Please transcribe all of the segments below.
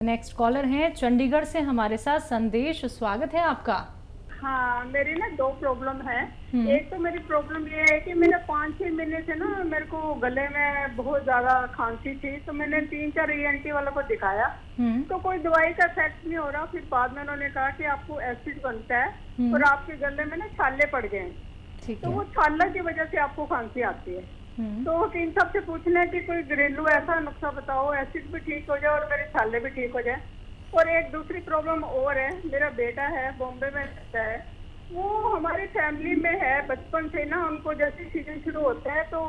Next collar हैं चंडीगढ़ से हमारे साथ संदेश, स्वागत है आपका। हाँ, मेरी ना दो प्रॉब्लम है। एक तो मेरी प्रॉब्लम ये है कि मैंने 5-6 महीने से ना मेरे को गले में बहुत ज्यादा खांसी थी, तो मैंने 3-4 ENT वालों को दिखाया तो कोई दवाई का इफेक्ट नहीं हो रहा। फिर बाद में उन्होंने कहा कि आपको एसिड बनता है और आपके गले में ना छाले पड़ गए हैं, तो वो छाला की वजह से आपको खांसी आती है। तो इन सबसे पूछना है कि कोई घरेलू ऐसा नुस्खा बताओ, एसिड भी ठीक हो जाए और मेरे छाले भी ठीक हो जाए। और एक दूसरी प्रॉब्लम और है, मेरा बेटा है बॉम्बे में रहता है, वो हमारी फैमिली में है बचपन से ना, उनको जैसे सीजन शुरू होता है तो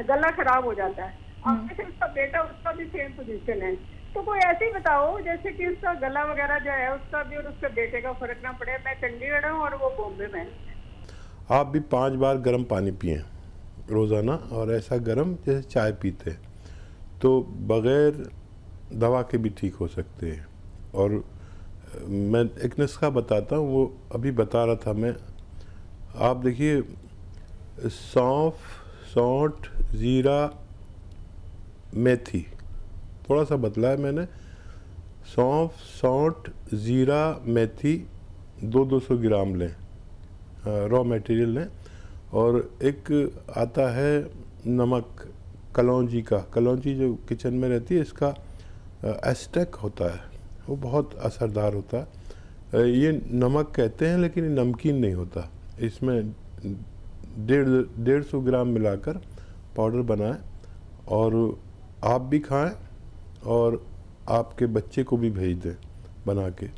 गला खराब हो जाता है। अब से उसका बेटा, उसका भी सेम पोजीशन है, तो कोई ऐसे ही बताओ जैसे कि उसका गला वगैरह जो है उसका भी और उसके बेटे का फर्क ना पड़े। मैं चंडीगढ़ हूँ और वो बॉम्बे में। आप भी 5 बार गर्म पानी पिएं रोज़ाना, और ऐसा गर्म जैसे चाय पीते हैं, तो बग़ैर दवा के भी ठीक हो सकते हैं। और मैं एक नुस्खा बताता हूँ, वो अभी बता रहा था मैं। आप देखिए, सौंफ, सौंठ, ज़ीरा, मेथी, थोड़ा सा बदला है मैंने। सौंफ, सौंठ, ज़ीरा, मेथी 200 ग्राम लें, रॉ मटेरियल लें। और एक आता है नमक कलौंजी का, कलौंजी जो किचन में रहती है, इसका एस्टेक होता है, वो बहुत असरदार होता है। ये नमक कहते हैं लेकिन ये नमकीन नहीं होता। इसमें 150 ग्राम मिलाकर पाउडर बनाएं और आप भी खाएं और आपके बच्चे को भी भेज दें बना के।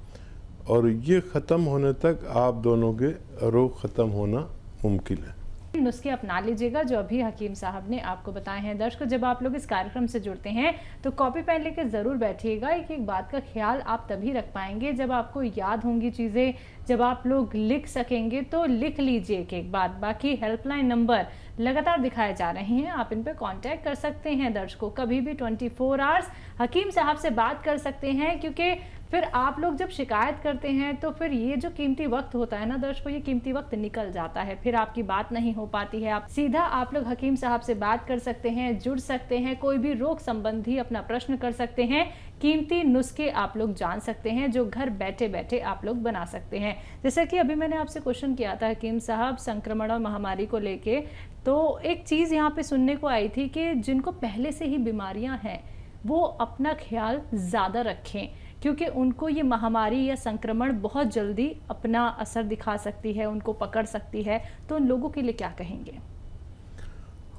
और ये ख़त्म होने तक आप दोनों के रोग ख़त्म होना मुमकिन है। नुस्खे अपना लीजिएगा जो अभी हकीम साहब ने आपको बताए हैं। दर्शकों, जब आप लोग इस कार्यक्रम से जुड़ते हैं तो कॉपी पेन लेके ज़रूर बैठिएगा। एक बात का ख्याल आप तभी रख पाएंगे जब आपको याद होंगी चीज़ें, जब आप लोग लिख सकेंगे, तो लिख लीजिए एक बात। बाकी हेल्पलाइन नंबर लगातार दिखाए जा रहे हैं, आप इन पर कांटेक्ट कर सकते हैं। दर्शकों, कभी भी 24 आवर्स हकीम साहब से बात कर सकते हैं, क्योंकि फिर आप लोग जब शिकायत करते हैं तो फिर ये जो कीमती वक्त होता है ना दर्शकों, ये कीमती वक्त निकल जाता है, फिर आपकी बात नहीं हो पाती है। आप सीधा आप लोग हकीम साहब से बात कर सकते हैं, जुड़ सकते हैं, कोई भी रोग संबंधी अपना प्रश्न कर सकते हैं, कीमती नुस्खे आप लोग जान सकते हैं जो घर बैठे बैठे आप लोग बना सकते हैं। जैसे कि अभी मैंने आपसे क्वेश्चन किया था हकीम साहब संक्रमण और महामारी को लेके, तो एक चीज़ यहाँ पे सुनने को आई थी कि जिनको पहले से ही बीमारियाँ हैं वो अपना ख्याल ज़्यादा रखें, क्योंकि उनको ये महामारी या संक्रमण बहुत जल्दी अपना असर दिखा सकती है, उनको पकड़ सकती है। तो उन लोगों के लिए क्या कहेंगे?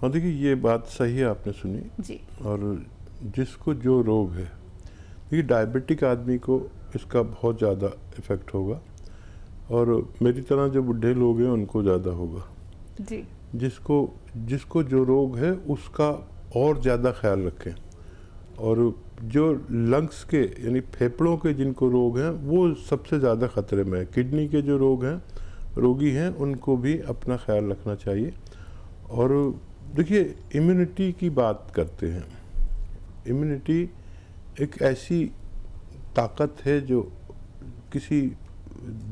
हाँ, देखिए, ये बात सही है, आपने सुनी जी। और जिसको जो रोग है, देखिए डायबिटिक आदमी को इसका बहुत ज़्यादा इफ़ेक्ट होगा, और मेरी तरह जो बुढ़े लोग हैं उनको ज़्यादा होगा। जी। जिसको जो रोग है उसका और ज़्यादा ख्याल रखें। और जो लंग्स के यानी फेफड़ों के जिनको रोग हैं वो सबसे ज़्यादा ख़तरे में है। किडनी के जो रोगी हैं उनको भी अपना ख्याल रखना चाहिए। और देखिए, इम्यूनिटी की बात करते हैं। इम्यूनिटी एक ऐसी ताकत है जो किसी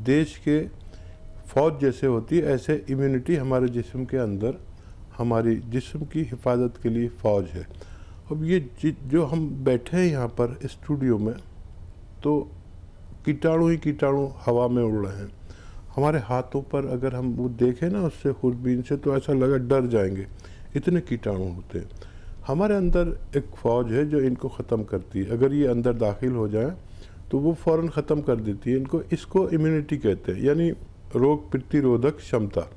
देश के फ़ौज जैसे होती है, ऐसे इम्यूनिटी हमारे जिस्म के अंदर हमारी जिस्म की हिफाजत के लिए फ़ौज है। अब ये जो हम बैठे हैं यहाँ पर स्टूडियो में, तो कीटाणु ही कीटाणु हवा में उड़ रहे हैं। हमारे हाथों पर अगर हम वो देखें ना उससे खुरबीन से, तो ऐसा लगा डर जाएंगे, इतने कीटाणु होते हैं। हमारे अंदर एक फ़ौज है जो इनको ख़त्म करती है। अगर ये अंदर दाखिल हो जाए तो वो फ़ौरन ख़त्म कर देती है इनको। इसको इम्यूनिटी कहते हैं, यानी रोग प्रतिरोधक क्षमता।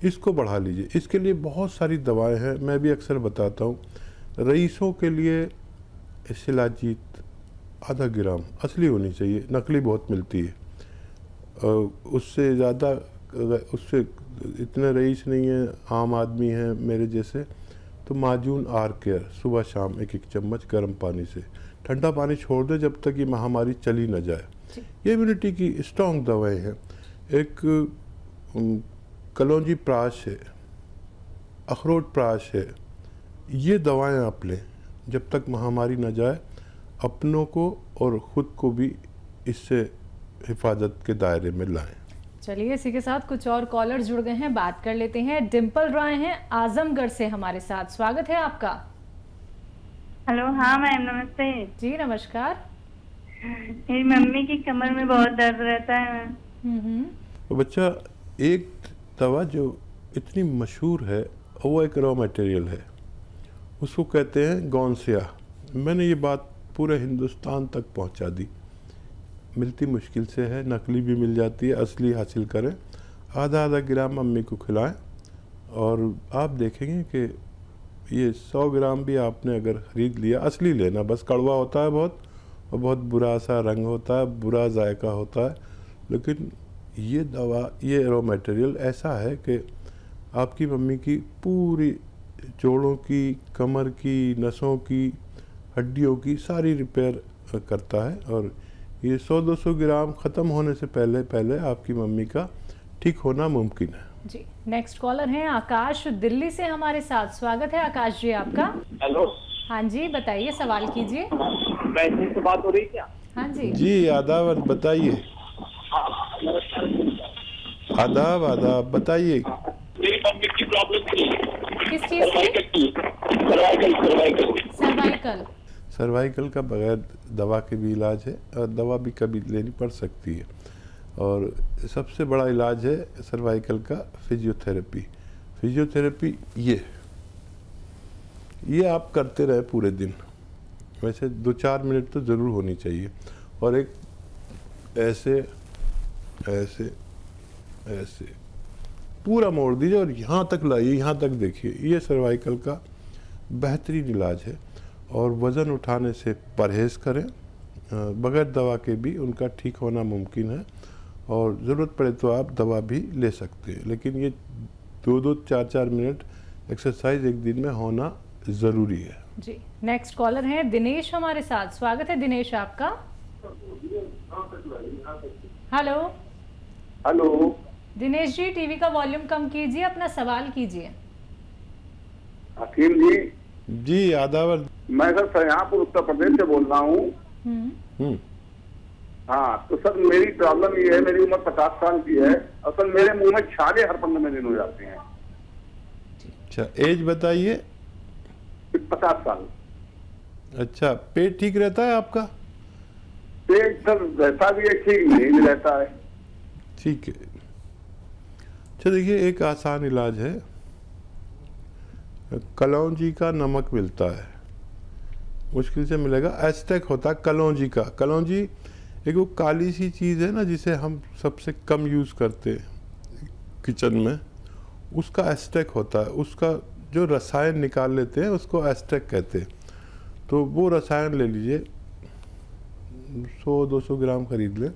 इसको बढ़ा लीजिए। इसके लिए बहुत सारी दवाएँ हैं, मैं भी अक्सर बताता हूँ। रईसों के लिए शिलाजीत आधा ग्राम असली होनी चाहिए, नकली बहुत मिलती है। उससे ज़्यादा, उससे इतने रईस नहीं है, आम आदमी हैं मेरे जैसे, तो माजून आर केयर सुबह शाम 1-1 चम्मच गर्म पानी से, ठंडा पानी छोड़ दे जब तक ये महामारी चली न जाए। ये इम्यूनिटी की स्ट्रॉन्ग दवाएं हैं। एक कलौंजी प्राश है, अखरोट प्राश है, ये दवाएं आप लें जब तक महामारी न जाए। अपनों को और ख़ुद को भी इससे हिफाजत के दायरे में लाएं। चलिए, इसी के साथ कुछ और कॉलर जुड़ गए हैं, बात कर लेते हैं। डिम्पल रॉय हैं आजमगढ़ से हमारे साथ, स्वागत है आपका। हेलो। हाँ मैम, नमस्ते। जी नमस्कार। मेरी मम्मी की कमर में बहुत दर्द रहता है। तो बच्चा, एक दवा जो इतनी मशहूर है वो एक रॉ मटेरियल है, उसको कहते हैं गौनसिया। मैंने ये बात पूरे हिंदुस्तान तक पहुंचा दी। मिलती मुश्किल से है, नकली भी मिल जाती है, असली हासिल करें। आधा आधा ग्राम मम्मी को खिलाएं और आप देखेंगे कि ये 100 ग्राम भी आपने अगर ख़रीद लिया, असली लेना, बस कड़वा होता है बहुत और बहुत बुरा सा रंग होता है, बुरा जायका होता है, लेकिन ये दवा, ये रॉ मटेरियल ऐसा है कि आपकी मम्मी की पूरी जोड़ों की, कमर की, नसों की, हड्डियों की सारी रिपेयर करता है। और ये 100-200 ग्राम ख़त्म होने से पहले पहले आपकी मम्मी का ठीक होना मुमकिन है। जी, नेक्स्ट कॉलर हैं आकाश, दिल्ली से हमारे साथ। स्वागत है आकाश जी आपका। हेलो। हाँ जी, बताइए, सवाल कीजिए। वैसे से बात हो रही क्या? हाँ जी जी, आदाब, बताइए। आदाब आदाब, बताइए। मेरी मम्मी की प्रॉब्लम थी। किस चीज़ की? सर्वाइकल। सर्वाइकल का बगैर दवा के भी इलाज है और दवा भी कभी लेनी पड़ सकती है। और सबसे बड़ा इलाज है सर्वाइकल का फिजियोथेरेपी। फिजियोथेरेपी ये आप करते रहे पूरे दिन, वैसे 2-4 मिनट तो ज़रूर होनी चाहिए। और एक ऐसे ऐसे ऐसे पूरा मोड़ दीजिए और यहाँ तक लाइए, यहाँ तक देखिए। ये सर्वाइकल का बेहतरीन इलाज है। और वज़न उठाने से परहेज़ करें, बगैर दवा के भी उनका ठीक होना मुमकिन है। और ज़रूरत पड़े तो आप दवा भी ले सकते हैं, लेकिन ये 2-2, 4-4 मिनट एक्सरसाइज एक दिन में होना ज़रूरी है। जी, नेक्स्ट कॉलर हैं दिनेश हमारे साथ। स्वागत है दिनेश आपका। Hello. Hello. Dinesh ji, TV का वॉल्यूम कम कीजिए, अपना सवाल कीजिए। हकीम जी। जी, आदाब। मैं सर शाहजहाँपुर उत्तर प्रदेश से बोल रहा हूँ। हाँ, तो सर मेरी प्रॉब्लम ये है, मेरी उम्र 50 साल की है और सर मेरे मुंह में छाले हर 15 दिन हो जाते हैं। अच्छा, एज बताइए। 50 साल। अच्छा, पेट ठीक रहता है आपका? पेट सर रहता भी है, ठीक नहीं भी रहता है। ठीक है। अच्छा, देखिए, एक आसान इलाज है। कलौंजी का नमक मिलता है, मुश्किल से मिलेगा। एस्टेक होता है कलौंजी का। कलौंजी एक वो काली सी चीज़ है ना, जिसे हम सबसे कम यूज़ करते हैं किचन में, उसका एस्टेक होता है। उसका जो रसायन निकाल लेते हैं उसको एस्टेक कहते हैं। तो वो रसायन ले लीजिए, 100-200 ग्राम खरीद लें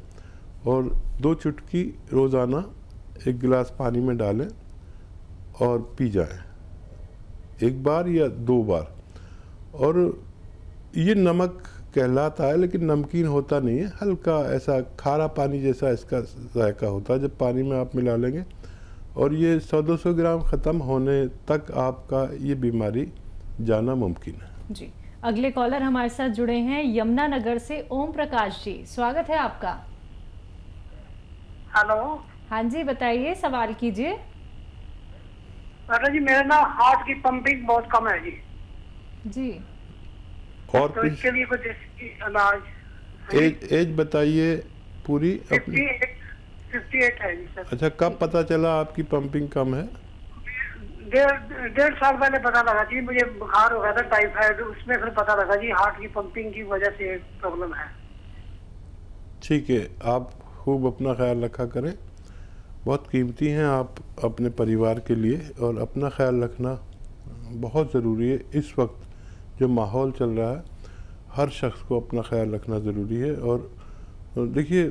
और 2 चुटकी रोज़ाना 1 गिलास पानी में डालें और पी जाएं, 1 बार या 2 बार। और ये नमक कहलाता है, लेकिन नमकीन होता नहीं है, हल्का ऐसा खारा पानी जैसा इसका जायका होता है जब पानी में आप मिला लेंगे। और ये 100-200 ग्राम ख़त्म होने तक आपका ये बीमारी जाना मुमकिन है। जी, अगले कॉलर हमारे साथ जुड़े हैं यमुनानगर से ओम प्रकाश जी। स्वागत है आपका। हेलो। हाँ जी, बताइए, सवाल कीजिए। अरे जी, मेरा ना हार्ट की पंपिंग बहुत कम है जी। जी, और तो इसके लिए कुछ इलाज। एज बताइए पूरी अपनी। 58 है जी सर। अच्छा, कब पता चला आपकी पंपिंग कम है? 1.5 साल पहले पता लगा जी, मुझे बुखार हो गया था टाइफाइड, उसमें फिर पता लगा जी हार्ट की पंपिंग की वजह से प्रॉब्लम है। ठीक है, आप खूब अपना ख्याल रखा करें, बहुत कीमती हैं आप अपने परिवार के लिए, और अपना ख्याल रखना बहुत ज़रूरी है। इस वक्त जो माहौल चल रहा है, हर शख्स को अपना ख्याल रखना ज़रूरी है। और देखिए,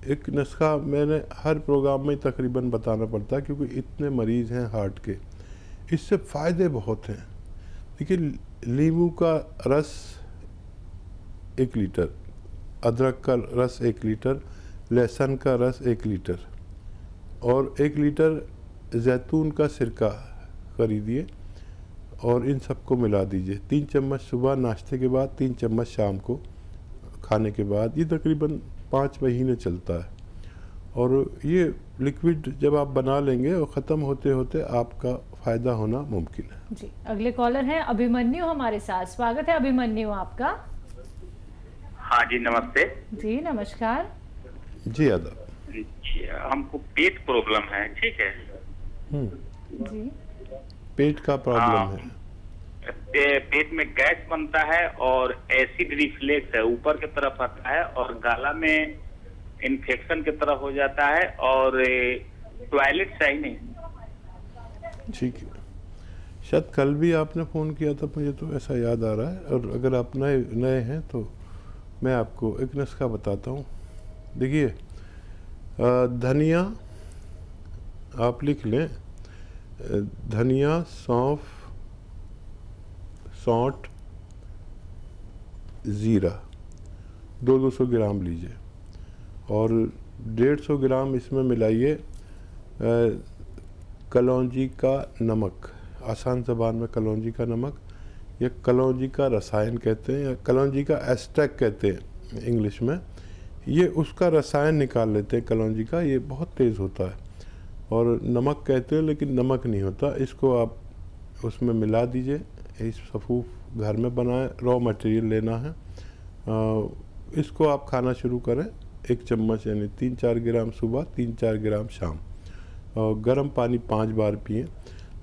एक नुस्खा मैंने हर प्रोग्राम में तकरीबन बताना पड़ता है, क्योंकि इतने मरीज़ हैं हार्ट के, इससे फ़ायदे बहुत हैं। देखिए, नींबू का रस 1 लीटर, अदरक का रस 1 लीटर, लहसुन का रस 1 लीटर और 1 लीटर जैतून का सिरका खरीदिए और इन सबको मिला दीजिए। 3 चम्मच सुबह नाश्ते के बाद, 3 चम्मच शाम को खाने के बाद। ये तकरीबन 5 महीने चलता है। और ये लिक्विड जब आप बना लेंगे और ख़त्म होते होते आपका फ़ायदा होना मुमकिन है। जी, अगले कॉलर हैं अभिमन्यु हमारे साथ। स्वागत है अभिमन्यु आपका। हाँ जी, नमस्ते जी नमस्कार। जी आदाब। जी, हमको पेट प्रॉब्लम है, ठीक है। जी पेट का प्रॉब्लम हाँ, है। पेट में गैस बनता है और एसिड रिफ्लेक्स है, ऊपर की तरफ आता है और गला में इन्फेक्शन की तरह हो जाता है और टॉयलेट सही नहीं। ठीक है, शायद कल भी आपने फ़ोन किया था, मुझे तो ऐसा याद आ रहा है। और अगर आप नए नए हैं तो मैं आपको एक नुस्खा बताता हूँ। देखिए, धनिया आप लिख लें, धनिया, सौंफ, सौंठ, ज़ीरा 200 ग्राम लीजिए और 150 ग्राम इसमें मिलाइए कलौंजी का नमक। आसान ज़बान में कलौंजी का नमक या कलौंजी का रसायन कहते हैं, या कलौंजी का एस्ट्रैक्ट कहते हैं इंग्लिश में। ये उसका रसायन निकाल लेते हैं कलौंजी का, ये बहुत तेज़ होता है। और नमक कहते हैं लेकिन नमक नहीं होता। इसको आप उसमें मिला दीजिए। इस सफ़ूफ घर में बनाए, रॉ मटेरियल लेना है। इसको आप खाना शुरू करें, 1 चम्मच यानी 3-4 ग्राम सुबह, 3-4 ग्राम शाम। और गर्म पानी 5 बार पिएं।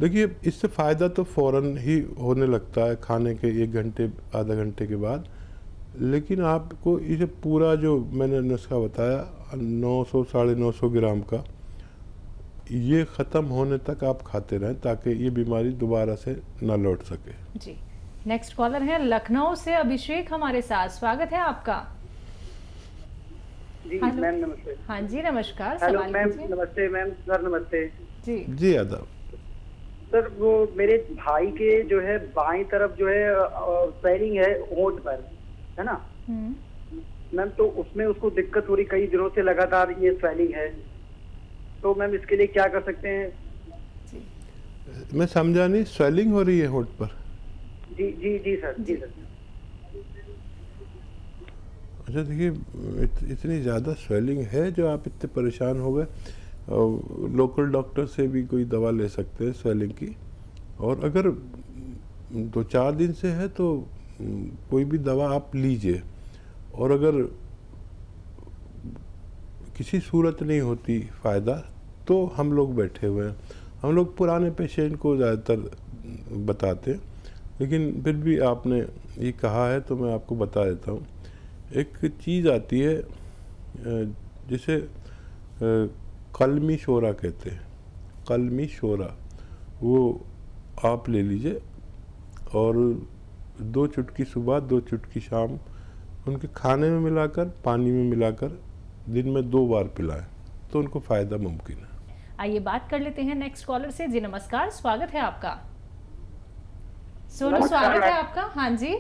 देखिए, इससे फ़ायदा तो फ़ौरन ही होने लगता है खाने के 1 घंटे आधा घंटे के बाद, लेकिन आपको इसे पूरा जो मैंने नुस्खा बताया 900-950 ग्राम का, ये ख़त्म होने तक आप खाते रहें ताकि ये बीमारी दोबारा से ना लौट सके। जी, नेक्स्ट कॉलर है लखनऊ से अभिषेक हमारे साथ। स्वागत है आपका। जी हेलो। मैम नमस्ते। हाँ जी नमस्कार। हेलो सवाल मैम, कीजिए। नमस्ते मैम, सर नमस्ते। जी आदाब। सर वो मेरे भाई के जो है बाईं तरफ जो है स्वेलिंग है होंठ पर, है ना मैम, तो उसमें उसको दिक्कत हो रही कई दिनों से, लगातार ये स्वेलिंग है। तो मैम इसके लिए क्या कर सकते हैं? मैं समझा नहीं, स्वेलिंग हो रही है होंठ पर? जी जी जी सर, जी सर। अच्छा, देखिए, इतनी ज़्यादा स्वेलिंग है जो आप इतने परेशान हो गए, लोकल डॉक्टर से भी कोई दवा ले सकते हैं स्वेलिंग की। और अगर 2-4 दिन से है तो कोई भी दवा आप लीजिए। और अगर किसी सूरत नहीं होती फ़ायदा तो हम लोग बैठे हुए हैं। हम लोग पुराने पेशेंट को ज़्यादातर बताते हैं, लेकिन फिर भी आपने ये कहा है तो मैं आपको बता देता हूँ। एक चीज़ आती है जिसे कलमी शोरा कहते हैं, कलमी शोरा, वो आप ले लीजिए और 2 चुटकी सुबह 2 चुटकी शाम उनके खाने में मिलाकर, पानी में मिलाकर दिन में 2 बार पिलाएं तो उनको फ़ायदा मुमकिन है। आइए बात कर लेते हैं नेक्स्ट कॉलर से। जी नमस्कार, स्वागत है आपका। सोनू, स्वागत है आपका। हाँ जी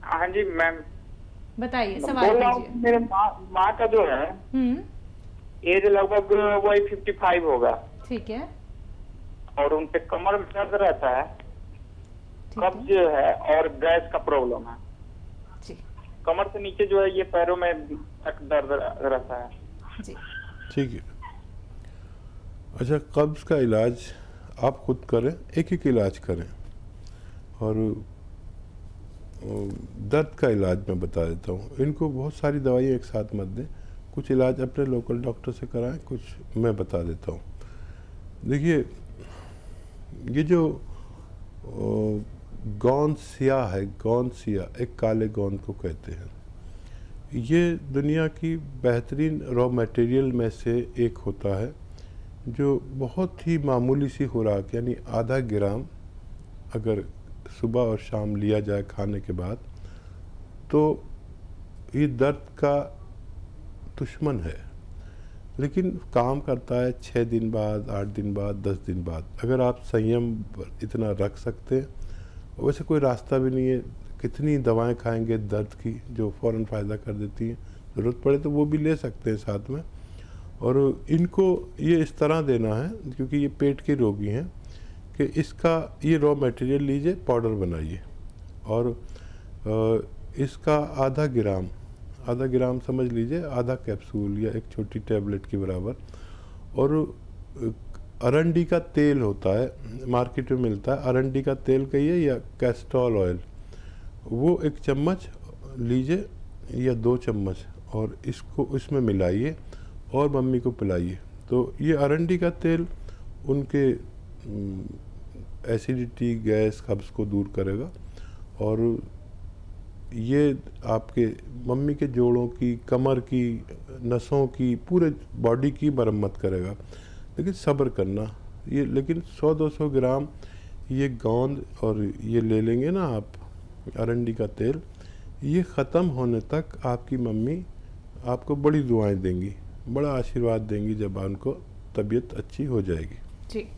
हाँ जी मैम, बताइए, सवाल बोल रहा हूँ, कीजिए। मेरे माँ का जो है एज लगभग वही 55 होगा ठीक है। और उनके कमर में दर्द रहता है, ठीक कब्ज है है और गैस का प्रॉब्लम है। जी कमर से नीचे जो है ये पैरों में तक दर्द रहता है। जी ठीक है। अच्छा, कब्ज़ का इलाज आप खुद करें, एक इलाज करें। और दर्द का इलाज मैं बता देता हूँ। इनको बहुत सारी दवाइयाँ एक साथ मत दें, कुछ इलाज अपने लोकल डॉक्टर से कराएं, कुछ मैं बता देता हूँ। देखिए, ये जो गोंद सिया है, गोंद सिया, एक काले गोंद को कहते हैं, ये दुनिया की बेहतरीन रॉ मटेरियल में से एक होता है जो बहुत ही मामूली सी खुराक यानी आधा ग्राम अगर सुबह और शाम लिया जाए खाने के बाद तो ये दर्द का दुश्मन है, लेकिन काम करता है 6 दिन बाद, 8 दिन बाद, 10 दिन बाद। अगर आप संयम इतना रख सकते हैं, वैसे कोई रास्ता भी नहीं है। कितनी दवाएं खाएंगे दर्द की जो फ़ौरन फ़ायदा कर देती हैं, ज़रूरत पड़े तो वो भी ले सकते हैं साथ में। और इनको ये इस तरह देना है, क्योंकि ये पेट के रोगी हैं, कि इसका ये रॉ मटेरियल लीजिए, पाउडर बनाइए और इसका आधा ग्राम समझ लीजिए, आधा कैप्सूल या एक छोटी टैबलेट के बराबर। और अरंडी का तेल होता है, मार्केट में मिलता है, अरंडी का तेल कहिए या कैस्ट्रॉल ऑयल, वो 1 चम्मच लीजिए या 2 चम्मच और इसको इसमें मिलाइए और मम्मी को पिलाइए। तो ये अरंडी का तेल उनके एसिडिटी, गैस, कब्ज़ को दूर करेगा और ये आपके मम्मी के जोड़ों की, कमर की, नसों की, पूरे बॉडी की मरम्मत करेगा। लेकिन सब्र करना, ये लेकिन 100-200 ग्राम ये गोंद और ये ले लेंगे ना आप, अरंडी का तेल, ये ख़त्म होने तक आपकी मम्मी आपको बड़ी दुआएं देंगी, बड़ा आशीर्वाद देंगी जब उनको तबीयत अच्छी हो जाएगी। जी।